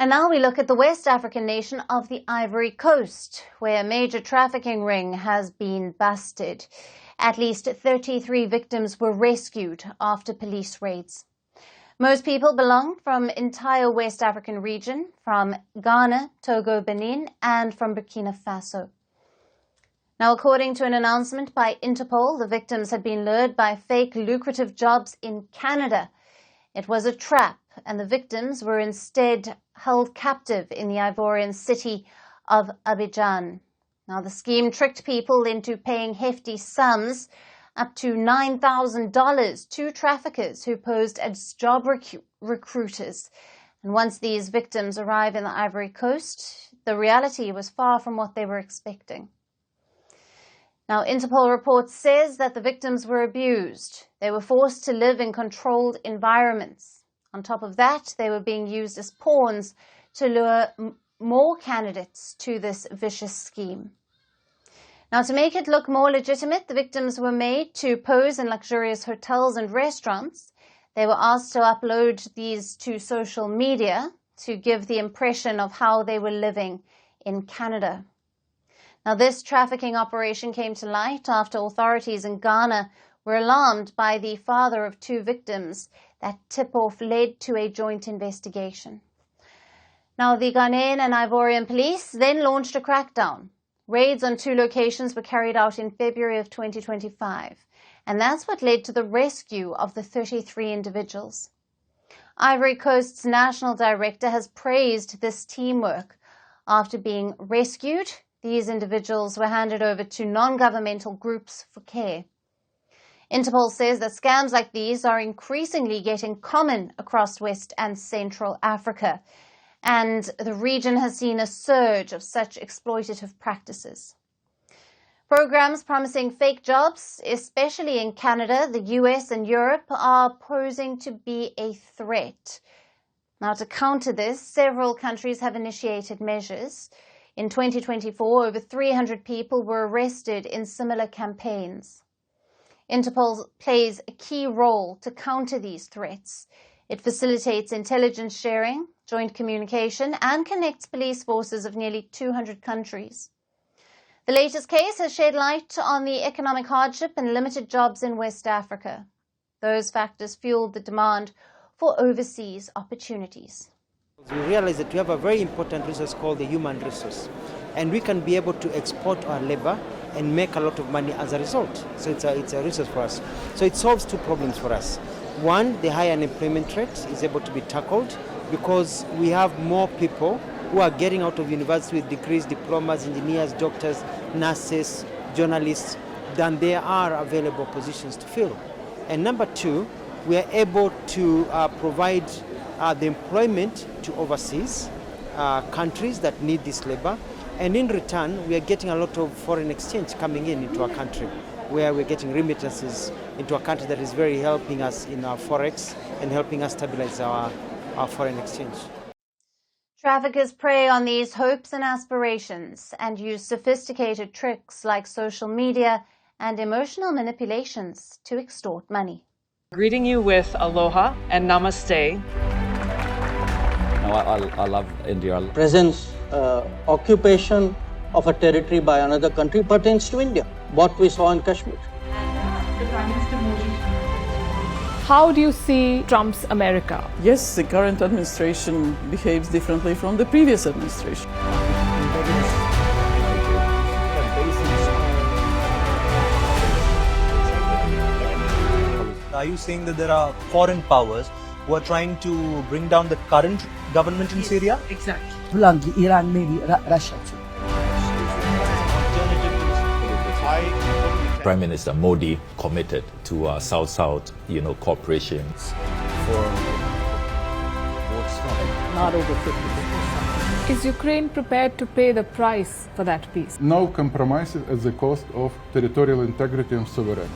And now we look at the West African nation of the Ivory Coast, where a major trafficking ring has been busted. At least 33 victims were rescued after police raids. Most people belong from entire West African region, from Ghana, Togo, Benin, and from Burkina Faso. Now, according to an announcement by Interpol, the victims had been lured by fake lucrative jobs in Canada. It was a trap, and the victims were instead held captive in the Ivorian city of Abidjan. Now, the scheme tricked people into paying hefty sums, up to $9,000, to traffickers who posed as job recruiters. And once these victims arrived in the Ivory Coast, the reality was far from what they were expecting. Now, Interpol report says that the victims were abused. They were forced to live in controlled environments. On top of that, they were being used as pawns to lure more candidates to this vicious scheme. Now, to make it look more legitimate, the victims were made to pose in luxurious hotels and restaurants. They were asked to upload these to social media to give the impression of how they were living in Canada. Now, this trafficking operation came to light after authorities in Ghana were alarmed by the father of two victims. That tip-off led to a joint investigation. Now, the Ghanaian and Ivorian police then launched a crackdown. Raids on two locations were carried out in February of 2025, and that's what led to the rescue of the 33 individuals. Ivory Coast's national director has praised this teamwork. After being rescued, these individuals were handed over to non-governmental groups for care. Interpol says that scams like these are increasingly getting common across West and Central Africa, and the region has seen a surge of such exploitative practices. Programs promising fake jobs, especially in Canada, the US and Europe, are posing to be a threat. Now, to counter this, several countries have initiated measures. In 2024, over 300 people were arrested in similar campaigns. Interpol plays a key role to counter these threats. It facilitates intelligence sharing, joint communication, and connects police forces of nearly 200 countries. The latest case has shed light on the economic hardship and limited jobs in West Africa. Those factors fueled the demand for overseas opportunities. We realize that we have a very important resource called the human resource, and we can be able to export our labor and make a lot of money as a result. So it's a resource for us. So it solves two problems for us. One, the high unemployment rate is able to be tackled because we have more people who are getting out of university with degrees, diplomas, engineers, doctors, nurses, journalists, than there are available positions to fill. And number two, we are able to provide the employment to overseas countries that need this labor. And in return, we are getting a lot of foreign exchange coming into our country, where we're getting remittances into a country that is very helping us in our forex and helping us stabilize our foreign exchange. Traffickers prey on these hopes and aspirations and use sophisticated tricks like social media and emotional manipulations to extort money. Greeting you with aloha and namaste. I love India. Presence, occupation of a territory by another country pertains to India. What we saw in Kashmir. How do you see Trump's America? Yes, the current administration behaves differently from the previous administration. Are you saying that there are foreign powers who are trying to bring down the current government in Syria? Exactly. Iran, maybe Russia too. Prime Minister Modi committed to South-South, cooperation. Not over 50%. Is Ukraine prepared to pay the price for that peace? No compromises at the cost of territorial integrity and sovereignty.